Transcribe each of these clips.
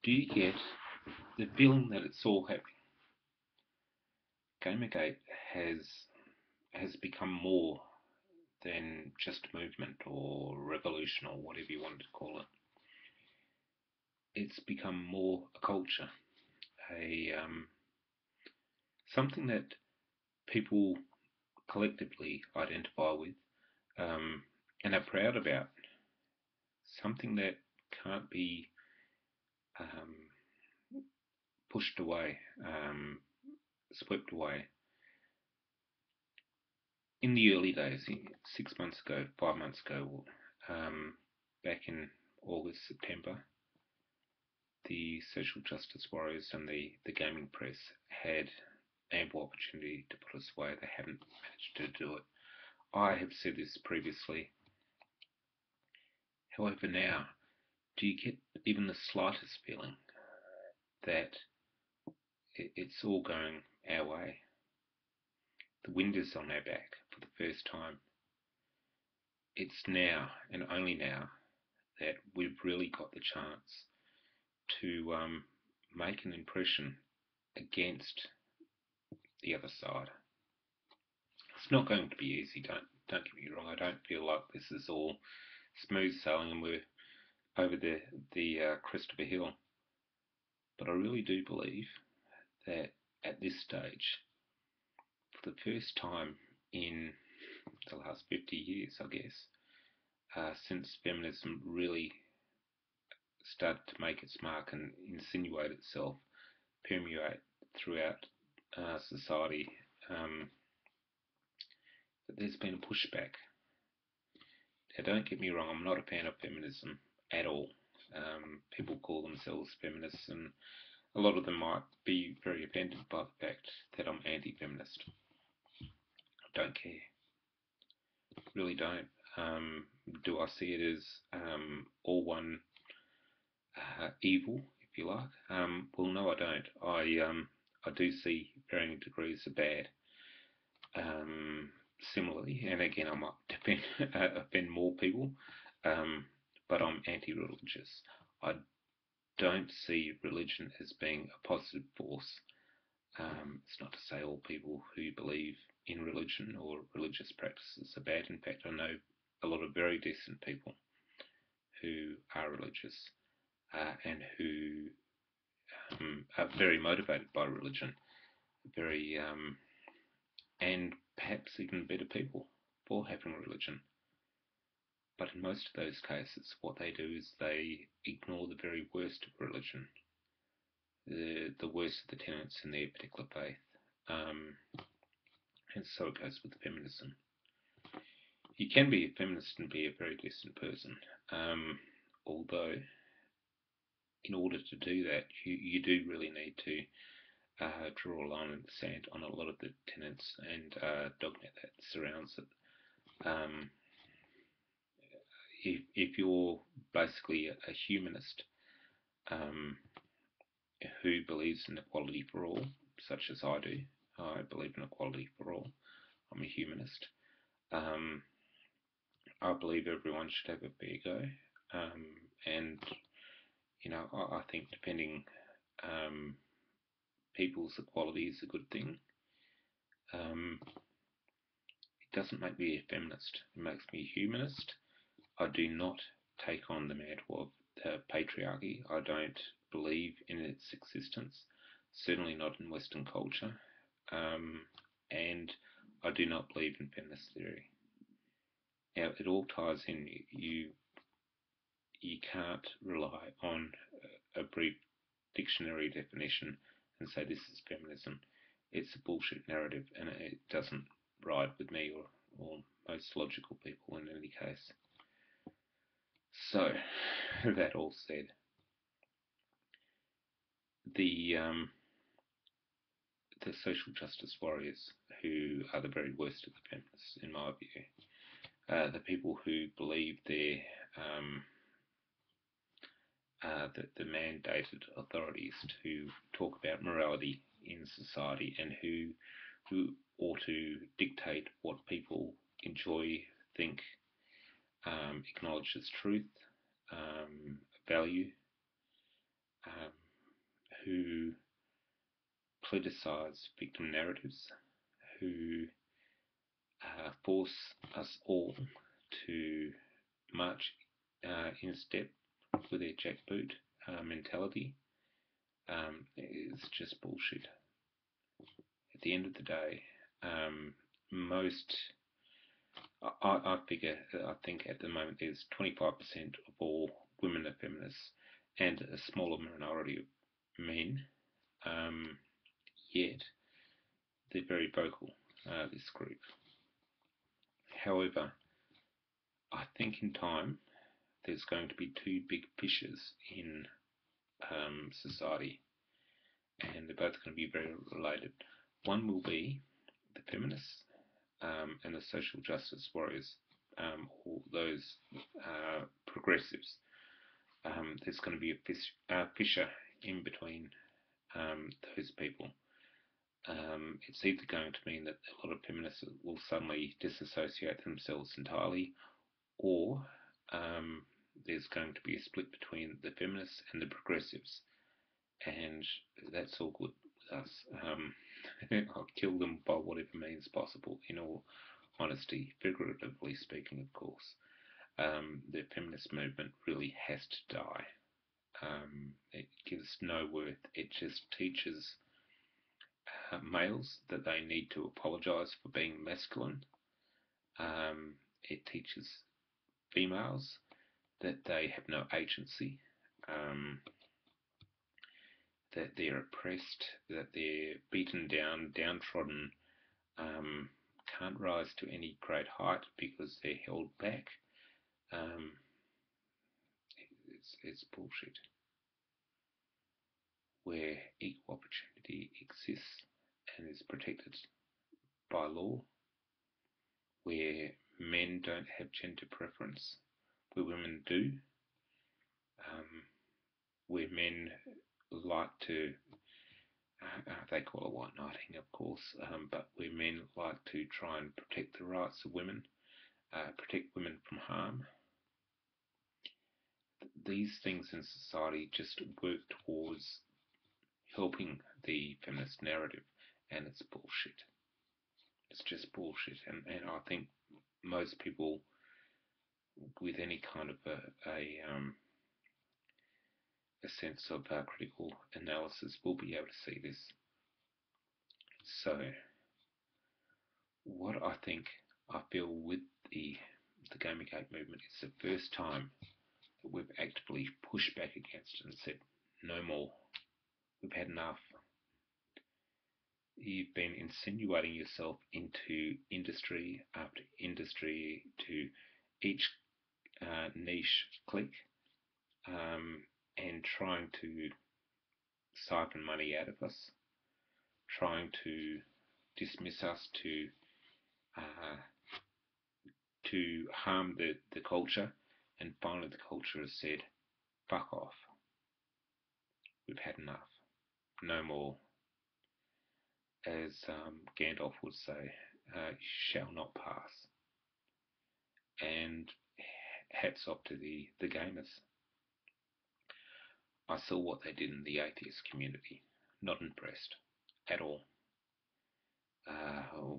Do you get the feeling that it's all happening? Gamergate has become more than just movement or revolution or whatever you want to call it. It's become more a culture, a something that people collectively identify with and are proud about. Something that can't be um, pushed away, swept away. In the early days, 6 months ago, 5 months ago, back in August, September, the social justice warriors and the gaming press had ample opportunity to put us away. They haven't managed to do it. I have said this previously. However, now, do you get even the slightest feeling that it's all going our way? The wind is on our back for the first time. It's now and only now that we've really got the chance to make an impression against the other side. It's not going to be easy. Don't get me wrong. I don't feel like this is all smooth sailing and we're over the crest of a hill. But I really do believe that at this stage, for the first time in the last 50 years, I guess, since feminism really started to make its mark and insinuate itself, permeate throughout society, that there's been a pushback. Now, don't get me wrong, I'm not a fan of feminism at all. People call themselves feminists, and a lot of them might be very offended by the fact that I'm anti-feminist. I don't care. Really don't. Do I see it as all one evil, if you like? Well, no, I don't. I do see varying degrees of bad. Similarly, and again, I might offend more people, but I'm anti-religious. I don't see religion as being a positive force. It's not to say all people who believe in religion or religious practices are bad. In fact, I know a lot of very decent people who are religious and who are very motivated by religion, very and perhaps even better people for having religion. But in most of those cases, what they do is they ignore the very worst of religion, the worst of the tenets in their particular faith. And so it goes with feminism. You can be a feminist and be a very decent person, although in order to do that, you do really need to draw a line in the sand on a lot of the tenets and dogma that surrounds it. If you're basically a humanist who believes in equality for all, such as I do, I believe in equality for all. I'm a humanist. I believe everyone should have a fair go, and I think defending people's equality is a good thing. It doesn't make me a feminist. It makes me a humanist. I do not take on the mantle of patriarchy. I don't believe in its existence, certainly not in Western culture, and I do not believe in feminist theory. Now, it all ties in. You can't rely on a brief dictionary definition and say this is feminism. It's a bullshit narrative, and it doesn't ride with me or most logical people in any case. So, that all said, the social justice warriors, who are the very worst of the feminists, in my view, the people who believe they're the mandated authorities to talk about morality in society and who ought to dictate what people enjoy, think, acknowledge as truth, value. who politicize victim narratives, who force us all to march in step with their jackboot mentality, is just bullshit. At the end of the day, most I think at the moment there's 25% of all women are feminists and a smaller minority of men. Yet they're very vocal, this group. However, I think in time there's going to be two big fishes in society, and they're both going to be very related. One will be the feminists and the social justice warriors, or those progressives. There's going to be a fissure in between those people. It's either going to mean that a lot of feminists will suddenly disassociate themselves entirely, or there's going to be a split between the feminists and the progressives, and that's all good with us. I'll kill them by whatever means possible, in all honesty, figuratively speaking, of course. The feminist movement really has to die. It gives no worth. It just teaches males that they need to apologise for being masculine. It teaches females that they have no agency, that they're oppressed, that they're beaten down, downtrodden, can't rise to any great height because they're held back. It's bullshit. Where equal opportunity exists and is protected by law, where men don't have gender preference, where women do, where men like to, they call it white knighting, of course, but where men like to try and protect the rights of women, protect women from harm. These things in society just work towards helping the feminist narrative, and it's bullshit. It's just bullshit, and I think most people with any kind of a sense of critical analysis will be able to see this. So, what I feel with the gamergate movement is the first time that we've actively pushed back against it and said, no more. We've had enough. You've been insinuating yourself into industry after industry, to each niche clique, and trying to siphon money out of us, trying to dismiss us, to harm the culture, and finally the culture has said, fuck off. We've had enough. No more. As Gandalf would say, shall not pass. And hats off to the gamers. I saw what they did in the atheist community. Not impressed at all.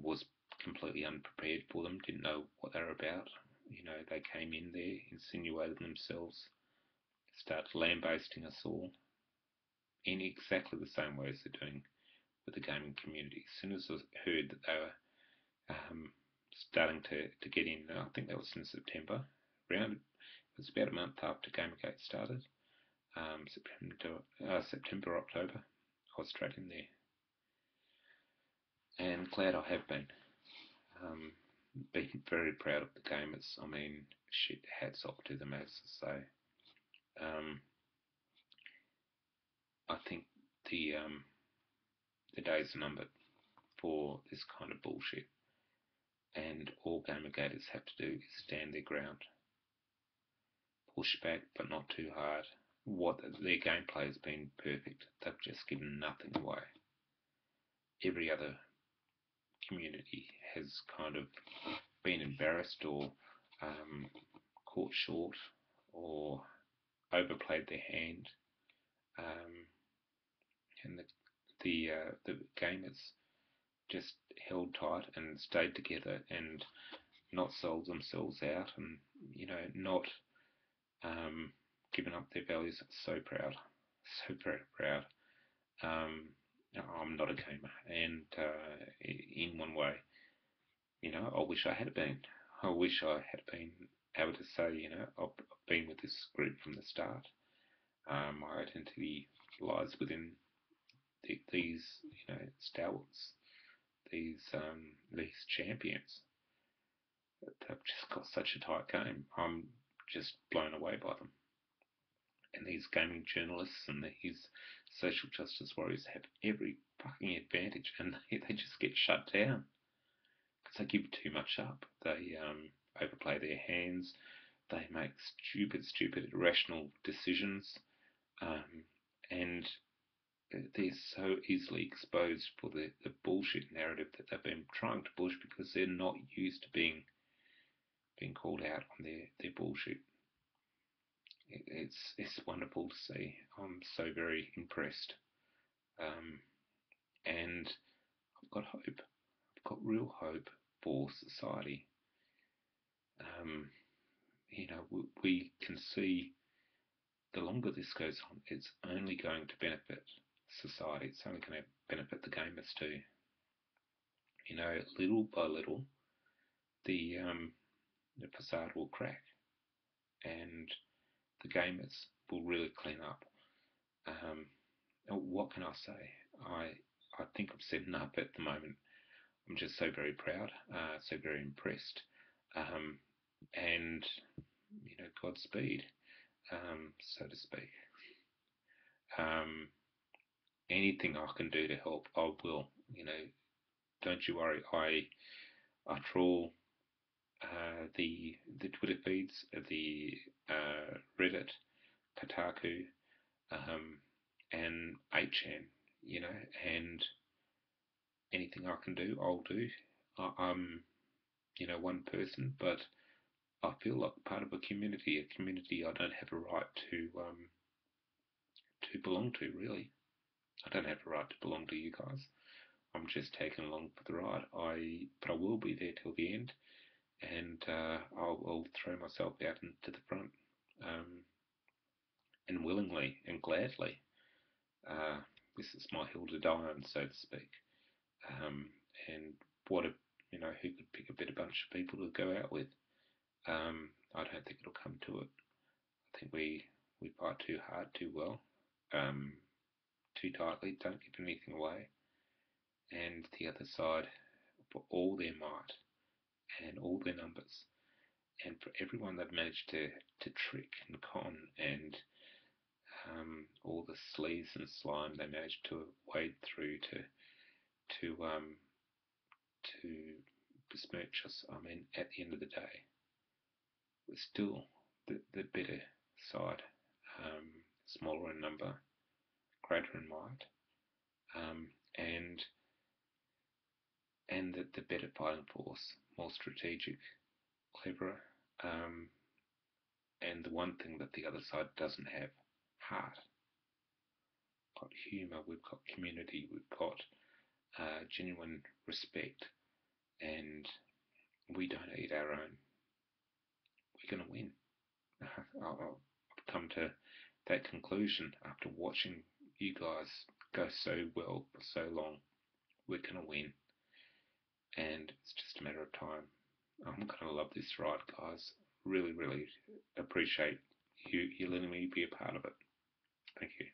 Was completely unprepared for them, didn't know what they were about. You know, they came in there, insinuated themselves, started lambasting us all in exactly the same way as they're doing with the gaming community. As soon as I heard that they were starting to get in, I think that was in September, it was about a month after Gamergate started, September, October, I was straight in there. And glad I have been. Been very proud of the gamers. I mean, shit, hats off to them, as I say. I think the days are numbered for this kind of bullshit, and all gamergaters have to do is stand their ground, push back, but not too hard. Their gameplay has been perfect. They've just given nothing away. Every other community has kind of been embarrassed or caught short or overplayed their hand. the gamers just held tight and stayed together and not sold themselves out, and not given up their values. So proud, so very proud. Um, I'm not a gamer, and in one way, I wish I had been. I wish I had been able to say, I've been with this group from the start. My identity lies within these, stalwarts, these champions. They've just got such a tight game. I'm just blown away by them. And these gaming journalists and these social justice warriors have every fucking advantage, and they just get shut down because they give too much up. They overplay their hands. They make stupid, irrational decisions, um, and they're so easily exposed for the bullshit narrative that they've been trying to push because they're not used to being called out on their bullshit. It's wonderful to see. I'm so very impressed, um, and I've got hope. I've got real hope for society. Um, we can see the longer this goes on, it's only going to benefit society. It's only going to benefit the gamers too. Little by little, the the facade will crack, and the gamers will really clean up. Um, what can I say? I think I've said enough at the moment. I'm just so very proud, so very impressed, um, and Godspeed, so to speak. Um, Anything I can do to help, I will. Don't you worry. I trawl the Twitter feeds, the Reddit, Kotaku, um, and 8chan, and anything I can do, I'll do. I'm, one person, but I feel like part of a community I don't have a right to belong to, really. I don't have a right to belong to you guys. I'm just taking along for the ride. But I will be there till the end, and I'll throw myself out into the front, um, and willingly and gladly. Uh, this is my hill to die on, so to speak. Um, and what a who could pick a better bunch of people to go out with? I don't think it'll come to it. I think we fight too hard, too well, um, too tightly. Don't give anything away. And the other side, for all their might and all their numbers, and for everyone they've managed to trick and con, and all the sleaze and slime they managed to wade through to to besmirch us. I mean, at the end of the day, we're still the better side, smaller in number, greater in might, um, and the better fighting force, more strategic, cleverer, um, and the one thing that the other side doesn't have: heart. We've got humour, we've got community, we've got genuine respect, and we don't eat our own. We're going to win. I've come to that conclusion after watching you guys go so well for so long. We're going to win, and it's just a matter of time. I'm going to love this ride, guys. Really, really appreciate you letting me be a part of it. Thank you.